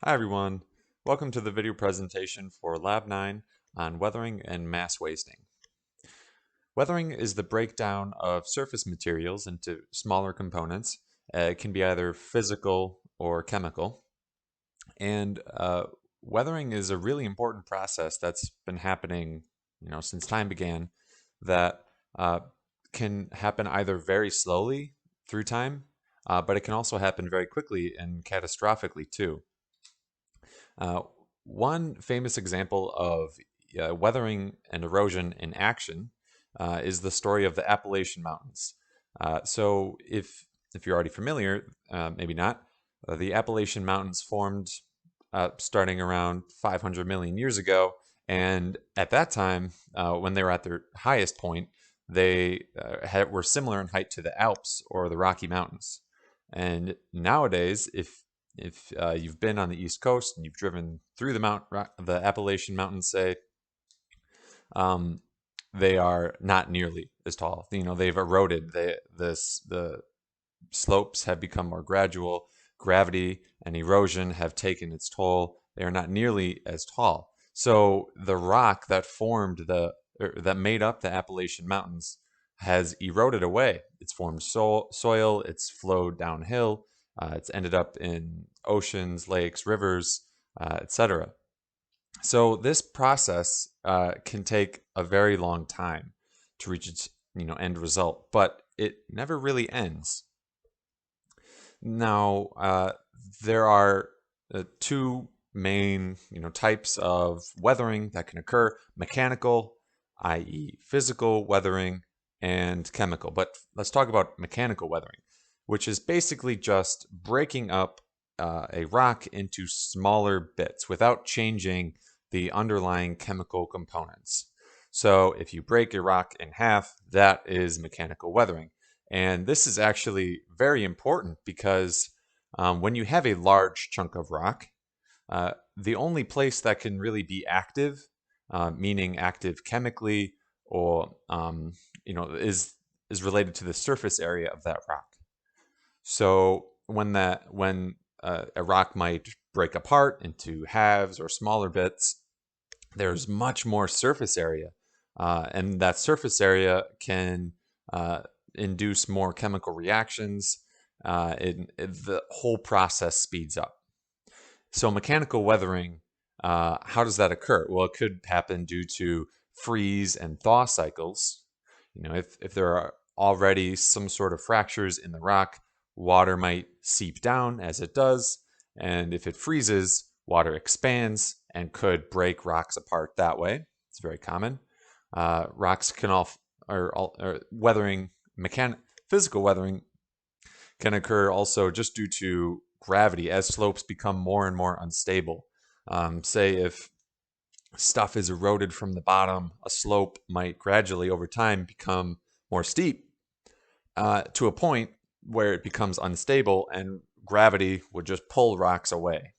Hi everyone, welcome to the video presentation for Lab 9 on weathering and mass wasting. Weathering is the breakdown of surface materials into smaller components. It can be either physical or chemical. And weathering is a really important process that's been happening since time began that can happen either very slowly through time, but it can also happen very quickly and catastrophically too. One famous example of weathering and erosion in action is the story of the Appalachian Mountains. So if you're already familiar, maybe not, the Appalachian Mountains formed starting around 500 million years ago, and at that time, when they were at their highest point, they were similar in height to the Alps or the Rocky Mountains. And nowadays, if you've been on the East Coast and you've driven through the Appalachian Mountains, say, they are not nearly as tall. They've eroded. The slopes have become more gradual. Gravity and erosion have taken its toll. They are not nearly as tall. So the rock that that made up the Appalachian Mountains has eroded away. It's formed soil. It's flowed downhill. It's ended up in oceans, lakes, rivers, etc. So this process can take a very long time to reach its end result, but it never really ends. Now there are two main types of weathering that can occur: mechanical, i.e., physical weathering, and chemical. But let's talk about mechanical weathering, which is basically just breaking up a rock into smaller bits without changing the underlying chemical components. So if you break a rock in half, that is mechanical weathering. And this is actually very important because when you have a large chunk of rock, the only place that can really be active, meaning active chemically, or is related to the surface area of that rock. So when a rock might break apart into halves or smaller bits, there's much more surface area, and that surface area can induce more chemical reactions. The whole process speeds up. So mechanical weathering, how does that occur? Well, it could happen due to freeze and thaw cycles. If there are already some sort of fractures in the rock, water might seep down as it does, and if it freezes, water expands and could break rocks apart that way. It's very common. Rocks can or weathering, physical weathering can occur also just due to gravity as slopes become more and more unstable. Say if stuff is eroded from the bottom, a slope might gradually over time become more steep to a point where it becomes unstable and gravity would just pull rocks away.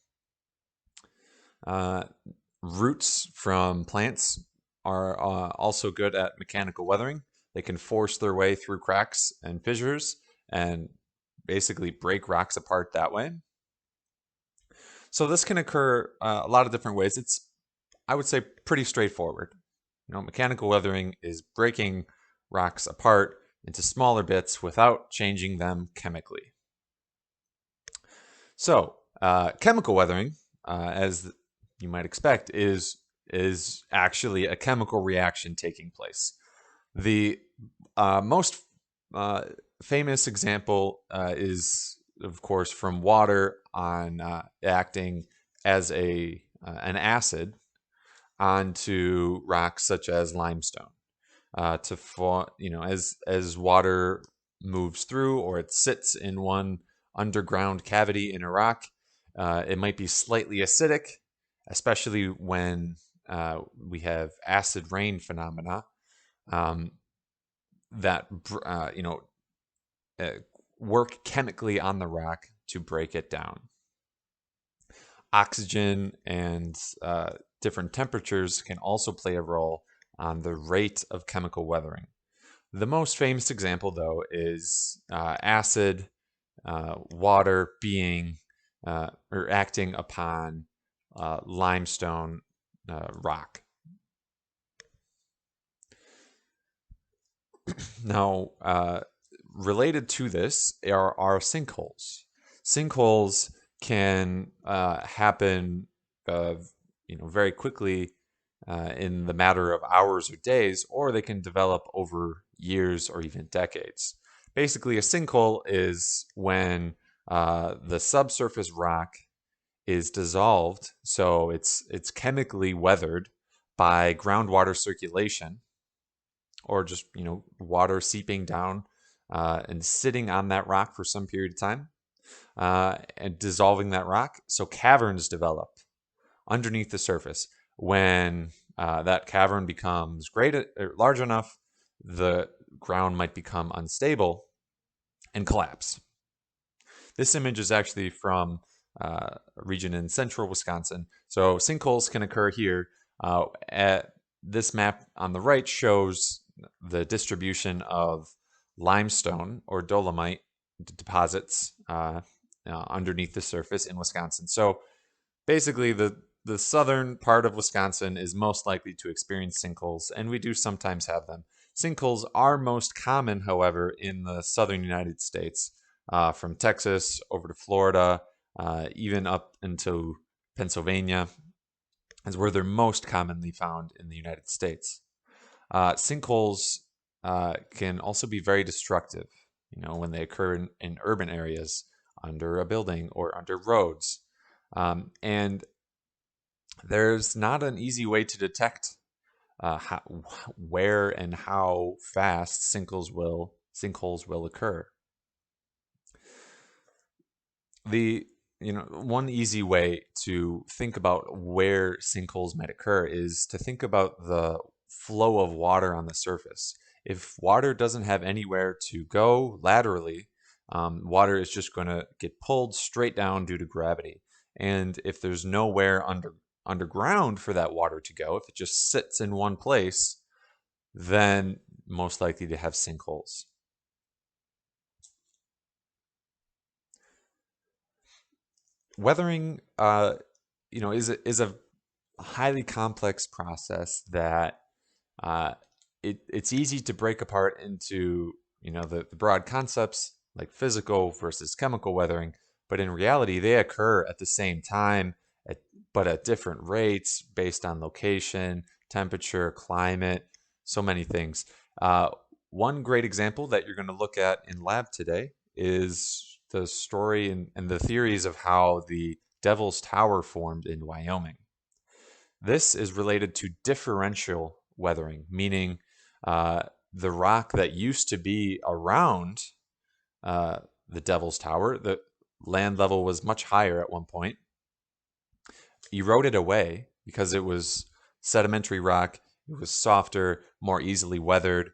Roots from plants are also good at mechanical weathering. They can force their way through cracks and fissures and basically break rocks apart that way. So this can occur a lot of different ways. It's, I would say, pretty straightforward. Mechanical weathering is breaking rocks apart into smaller bits without changing them chemically. So chemical weathering, as you might expect, is actually a chemical reaction taking place. The most famous example is, of course, from water on acting as an acid onto rocks such as limestone. As water moves through or it sits in one underground cavity in a rock, it might be slightly acidic, especially when we have acid rain phenomena that work chemically on the rock to break it down. Oxygen and different temperatures can also play a role on the rate of chemical weathering. The most famous example, though, is acid water being or acting upon limestone rock. Now, related to this are sinkholes. Sinkholes can happen, very quickly in the matter of hours or days, or they can develop over years or even decades. Basically, a sinkhole is when the subsurface rock is dissolved, so it's chemically weathered by groundwater circulation, or just water seeping down and sitting on that rock for some period of time and dissolving that rock. So caverns develop underneath the surface. When that cavern becomes large enough, the ground might become unstable and collapse. This image is actually from a region in central Wisconsin. So sinkholes can occur here. At this map on the right shows the distribution of limestone or dolomite deposits underneath the surface in Wisconsin. So basically, the southern part of Wisconsin is most likely to experience sinkholes, and we do sometimes have them. Sinkholes are most common, however, in the southern United States, from Texas over to Florida, even up into Pennsylvania, is where they're most commonly found in the United States. Sinkholes can also be very destructive, when they occur in urban areas, under a building or under roads. And there's not an easy way to detect where and how fast sinkholes will occur. One easy way to think about where sinkholes might occur is to think about the flow of water on the surface. If water doesn't have anywhere to go laterally, water is just going to get pulled straight down due to gravity. And if there's nowhere underground for that water to go, if it just sits in one place, then most likely to have sinkholes. Weathering, is a highly complex process that it's easy to break apart into the broad concepts like physical versus chemical weathering, but in reality they occur at the same time, but at different rates based on location, temperature, climate, so many things. One great example that you're going to look at in lab today is the story and the theories of how the Devil's Tower formed in Wyoming. This is related to differential weathering, meaning the rock that used to be around the Devil's Tower, the land level was much higher at one point, eroded away because it was sedimentary rock, it was softer, more easily weathered.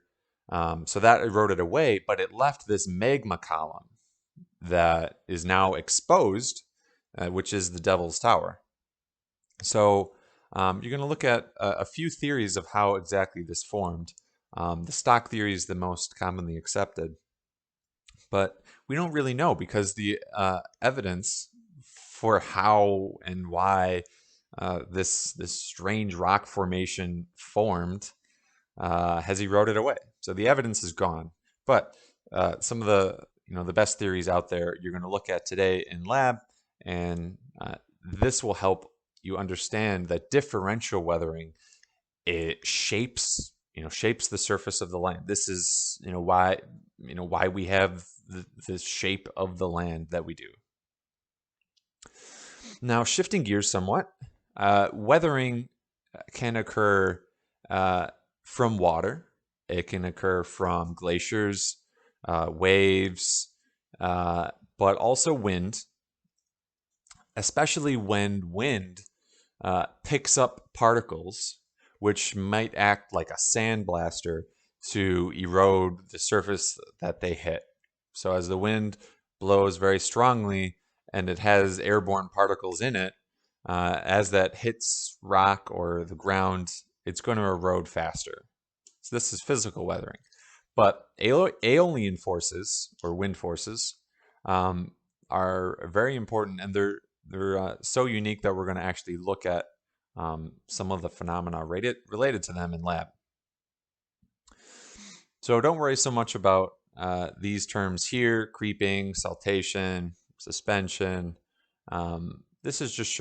So that eroded away, but it left this magma column that is now exposed, which is the Devil's Tower. So you're going to look at a few theories of how exactly this formed. The stock theory is the most commonly accepted, but we don't really know because the evidence for how and why this strange rock formation formed has eroded away. So the evidence is gone. But some of the best theories out there you're going to look at today in lab, and this will help you understand that differential weathering, it shapes the surface of the land. This is why we have this shape of the land that we do. Now, shifting gears somewhat, weathering can occur from water. It can occur from glaciers, waves, but also wind, especially when wind picks up particles which might act like a sandblaster to erode the surface that they hit. So as the wind blows very strongly and it has airborne particles in it, as that hits rock or the ground, it's going to erode faster. So this is physical weathering. But aeolian forces, or wind forces, are very important, and they're they're so unique that we're going to actually look at some of the phenomena related to them in lab. So don't worry so much about these terms here: creeping, saltation, suspension. This is just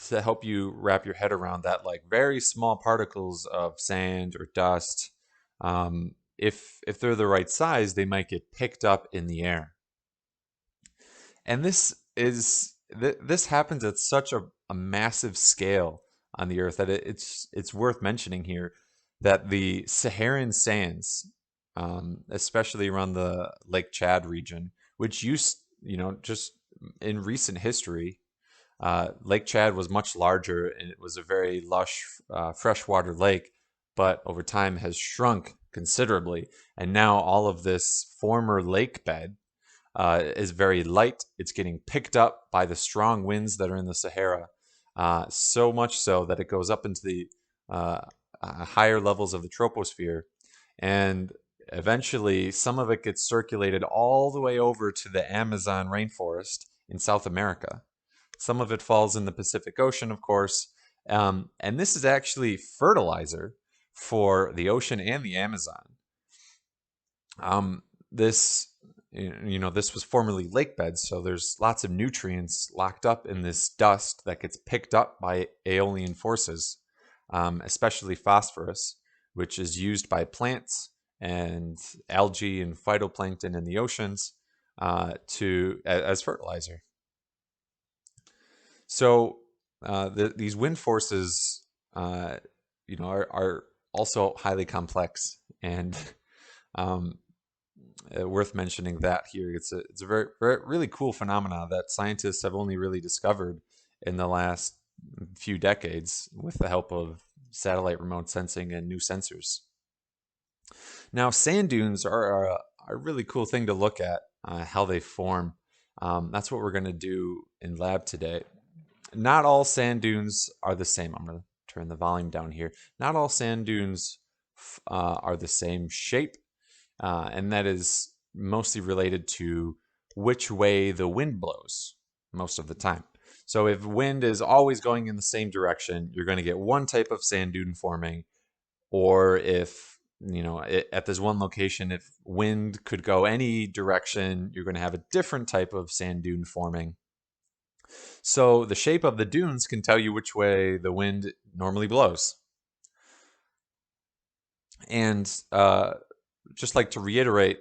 to help you wrap your head around that, like very small particles of sand or dust. If they're the right size, they might get picked up in the air. And this happens at such a massive scale on the Earth that it's worth mentioning here that the Saharan sands, especially around the Lake Chad region, which just in recent history, Lake Chad was much larger and it was a very lush freshwater lake, but over time has shrunk considerably. And now all of this former lake bed is very light. It's getting picked up by the strong winds that are in the Sahara, so much so that it goes up into the higher levels of the troposphere. And eventually, some of it gets circulated all the way over to the Amazon rainforest in South America. Some of it falls in the Pacific Ocean, of course. And this is actually fertilizer for the ocean and the Amazon. This this was formerly lake beds, so there's lots of nutrients locked up in this dust that gets picked up by aeolian forces, especially phosphorus, which is used by plants and algae and phytoplankton in the oceans as fertilizer. So these wind forces, are also highly complex and worth mentioning that here. It's a very, very really cool phenomena that scientists have only really discovered in the last few decades with the help of satellite remote sensing and new sensors. Now, sand dunes are a really cool thing to look at, how they form. That's what we're going to do in lab today. Not all sand dunes are the same. I'm going to turn the volume down here. Not all sand dunes are the same shape. And that is mostly related to which way the wind blows most of the time. So if wind is always going in the same direction, you're going to get one type of sand dune forming. Or if, at this one location, if wind could go any direction, you're going to have a different type of sand dune forming. So the shape of the dunes can tell you which way the wind normally blows. And just like to reiterate,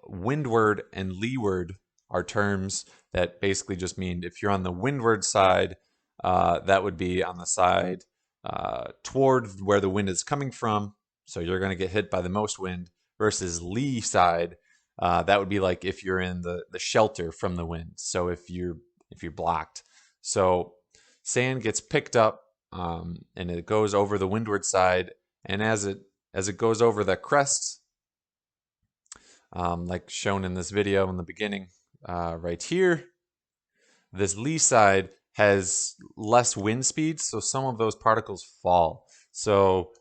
windward and leeward are terms that basically just mean if you're on the windward side, that would be on the side toward where the wind is coming from. So you're going to get hit by the most wind, versus lee side. That would be like if you're in the shelter from the wind. So if you're blocked. So sand gets picked up and it goes over the windward side. And as it goes over the crest, like shown in this video in the beginning, right here, this lee side has less wind speed, so some of those particles fall. So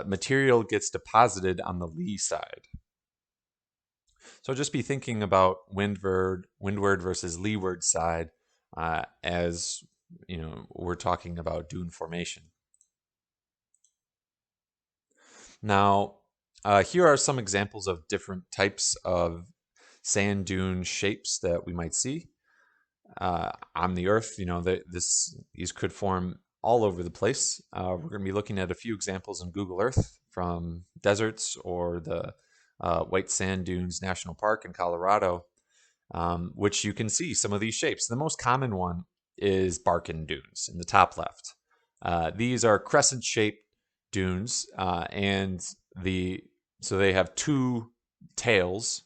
material gets deposited on the lee side. So just be thinking about windward versus leeward side as we're talking about dune formation. Now, here are some examples of different types of sand dune shapes that we might see on the Earth. These could form all over the place. We're going to be looking at a few examples in Google Earth from deserts or the White Sand Dunes National Park in Colorado, which you can see some of these shapes. The most common one is Barken Dunes in the top left. These are crescent-shaped dunes, so they have two tails,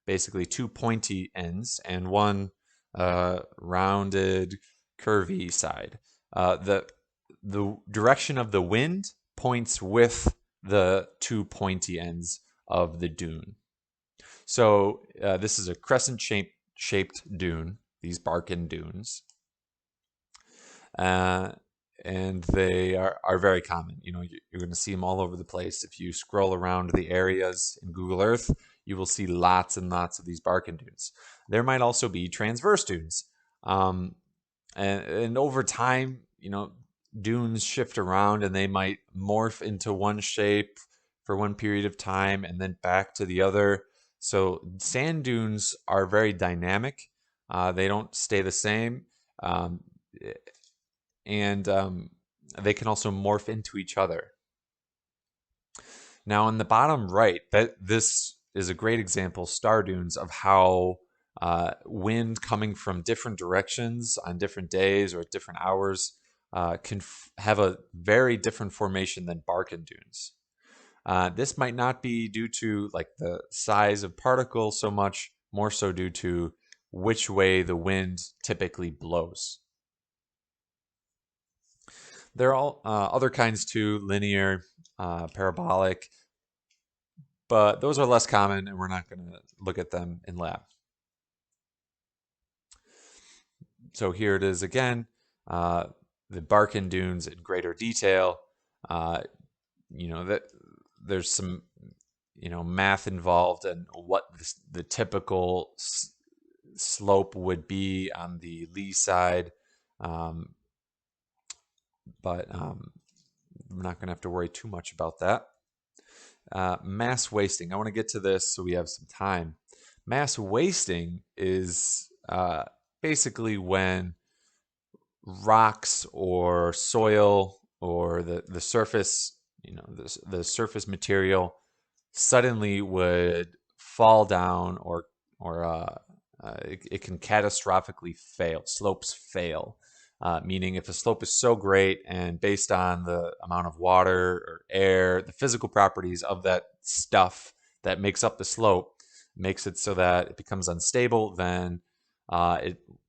basically two pointy ends, and one rounded, curvy side. The direction of the wind points with the two pointy ends of the dune. So this is a crescent-shaped dune, these Barken dunes. And they are very common. You're going to see them all over the place. If you scroll around the areas in Google Earth, you will see lots and lots of these Barken dunes. There might also be transverse dunes. Um, and over time, dunes shift around and they might morph into one shape for one period of time and then back to the other. So sand dunes are very dynamic. They don't stay the same. Um, and they can also morph into each other. Now, in the bottom right, this is a great example, star dunes, of how wind coming from different directions on different days or at different hours can have a very different formation than Barken dunes. This might not be due to like the size of particles so much, more so due to which way the wind typically blows. There are all other kinds too, linear, parabolic, but those are less common and we're not going to look at them in lab. So here it is again, the Barken dunes in greater detail. Uh, that there's some math involved and what the typical slope would be on the lee side, um, but we're not going to have to worry too much about that. Mass wasting. I want to get to this so we have some time. Mass wasting is basically when rocks or soil or the surface, the surface material suddenly would fall down or it can catastrophically fail. Slopes fail, meaning if a slope is so great and based on the amount of water or air, the physical properties of that stuff that makes up the slope makes it so that it becomes unstable, then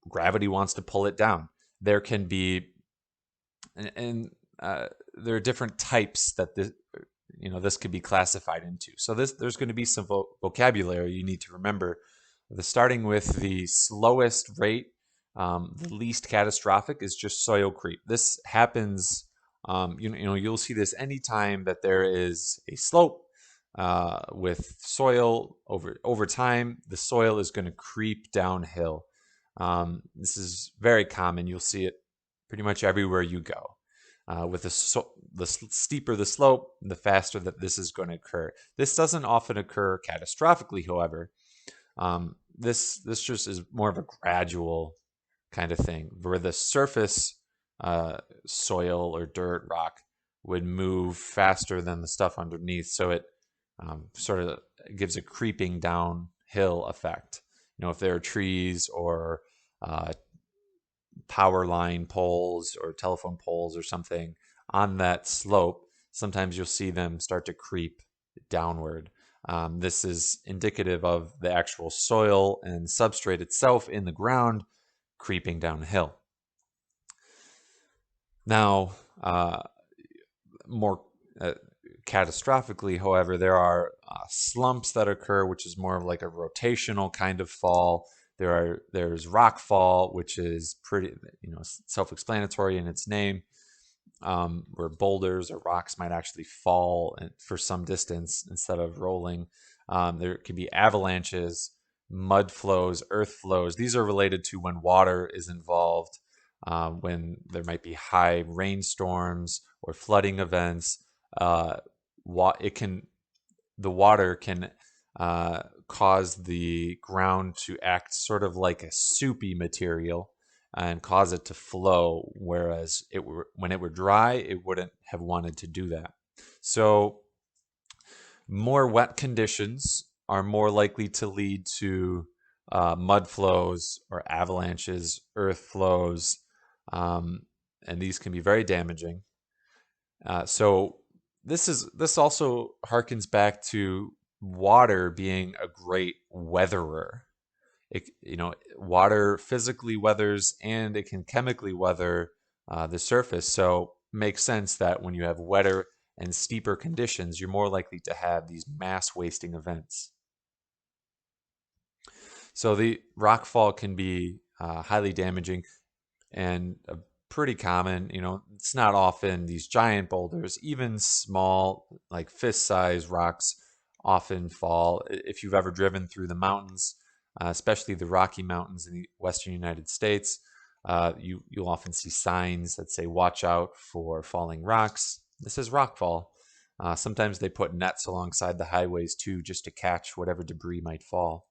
gravity wants to pull it down. There can be, and there are different types that this could be classified into. So there's going to be some vocabulary you need to remember. Starting with the slowest rate, the least catastrophic is just soil creep. This happens, you'll see this anytime that there is a slope with soil over time. The soil is going to creep downhill. This is very common. You'll see it pretty much everywhere you go. With the steeper the slope, the faster that this is going to occur. This doesn't often occur catastrophically, however. This just is more of a gradual kind of thing, where the surface soil or dirt, rock would move faster than the stuff underneath, so it sort of gives a creeping downhill effect. If there are trees or power line poles or telephone poles or something on that slope, sometimes you'll see them start to creep downward. This is indicative of the actual soil and substrate itself in the ground creeping downhill. Now, more catastrophically, however, there are slumps that occur, which is more of like a rotational kind of fall. There's rock fall, which is pretty self-explanatory in its name, where boulders or rocks might actually fall for some distance instead of rolling. There can be avalanches, mud flows, earth flows. These are related to when water is involved, when there might be high rainstorms or flooding events. The water can cause the ground to act sort of like a soupy material and cause it to flow, whereas when it were dry, it wouldn't have wanted to do that. So more wet conditions are more likely to lead to mud flows or avalanches, earth flows, and these can be very damaging. So this also harkens back to water being a great weatherer. Water physically weathers and it can chemically weather the surface. So it makes sense that when you have wetter and steeper conditions, you're more likely to have these mass wasting events. So the rockfall can be highly damaging and pretty common. It's not often these giant boulders, even small, like fist-sized rocks often fall. If you've ever driven through the mountains, especially the Rocky Mountains in the western United States. You'll often see signs that say, "Watch out for falling rocks." This is rockfall. Sometimes they put nets alongside the highways too, just to catch whatever debris might fall.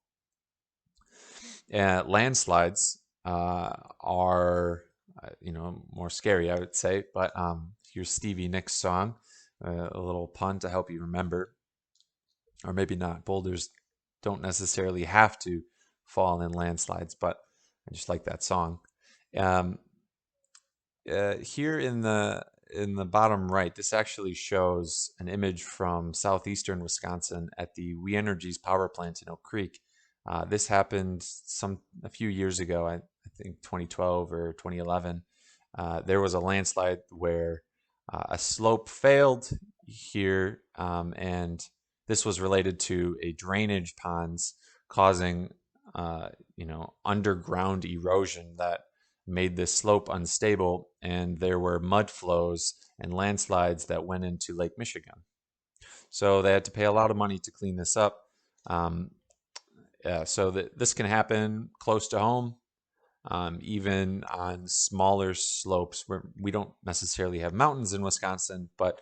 Landslides are, more scary, I would say. But here's Stevie Nicks' song, a little pun to help you remember, or maybe not. Boulders don't necessarily have to fall in landslides, but I just like that song. Um, Here in the bottom right, this actually shows an image from southeastern Wisconsin at the We Energies power plant in Oak Creek. This happened a few years ago, I think 2012 or 2011. There was a landslide where a slope failed here, and this was related to a drainage ponds causing, underground erosion that made this slope unstable, and there were mudflows and landslides that went into Lake Michigan. So they had to pay a lot of money to clean this up. So that this can happen close to home, even on smaller slopes where we don't necessarily have mountains in Wisconsin, but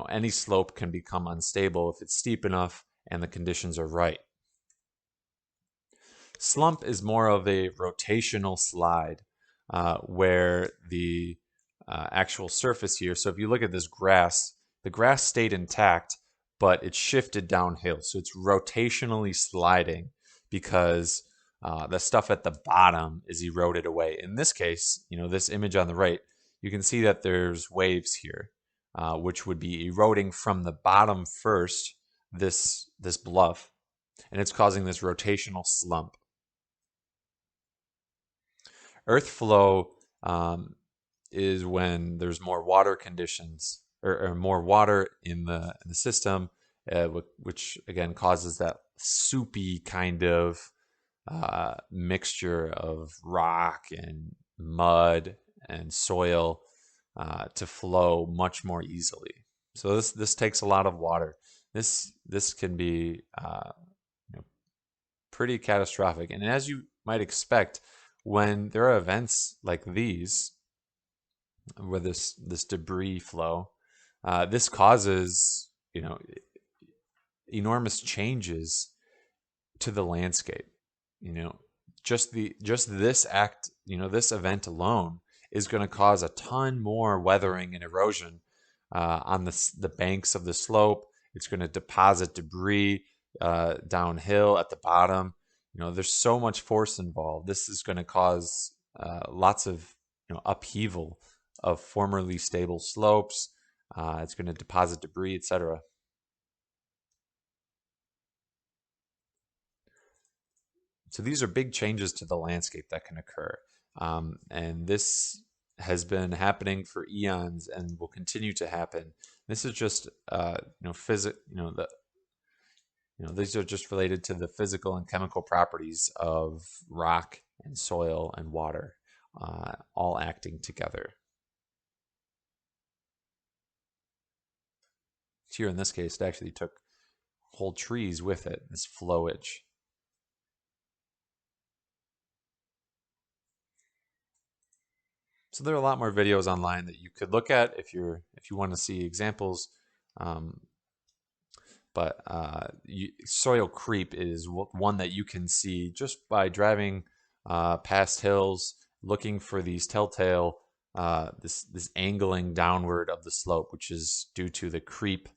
any slope can become unstable if it's steep enough and the conditions are right. Slump is more of a rotational slide, where the actual surface here, so if you look at this grass, the grass stayed intact, but it shifted downhill. So it's rotationally sliding because the stuff at the bottom is eroded away. In this case, this image on the right, you can see that there's waves here, which would be eroding from the bottom first, this bluff, and it's causing this rotational slump. Earth flow is when there's more water conditions, or more water in the system, which again causes that soupy kind of mixture of rock and mud and soil to flow much more easily. So this takes a lot of water. This can be pretty catastrophic, and as you might expect, when there are events like these, where this debris flow, this causes enormous changes to the landscape. Just this act, this event alone is going to cause a ton more weathering and erosion on the banks of the slope. It's going to deposit debris downhill at the bottom. There's so much force involved. This is going to cause lots of upheaval of formerly stable slopes. It's going to deposit debris, etc. So these are big changes to the landscape that can occur, and this has been happening for eons and will continue to happen. This is just these are just related to the physical and chemical properties of rock and soil and water, all acting together. Here in this case, it actually took whole trees with it, this flowage. So there are a lot more videos online that you could look at if you want to see examples. But soil creep is one that you can see just by driving past hills, looking for these telltale this angling downward of the slope, which is due to the creep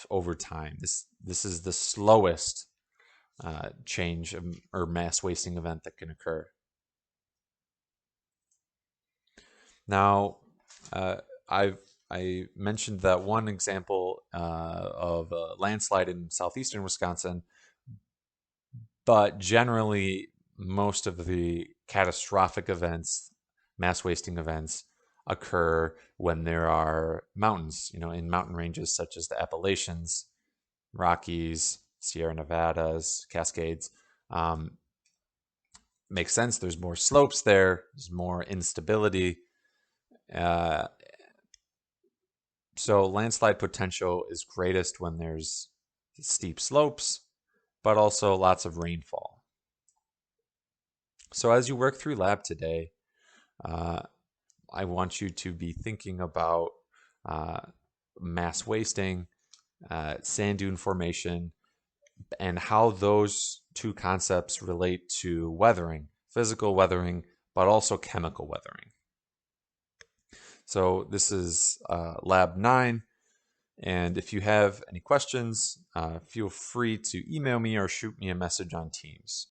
over time. This is the slowest change or mass wasting event that can occur. Now, I mentioned that one example of a landslide in southeastern Wisconsin, but generally most of the catastrophic events, mass wasting events, occur when there are mountains, in mountain ranges such as the Appalachians, Rockies, Sierra Nevadas, Cascades. Makes sense. There's more slopes there. There's more instability. So landslide potential is greatest when there's steep slopes, but also lots of rainfall. So as you work through lab today, I want you to be thinking about mass wasting, sand dune formation, and how those two concepts relate to weathering, physical weathering, but also chemical weathering. So this is Lab 9, and if you have any questions, feel free to email me or shoot me a message on Teams.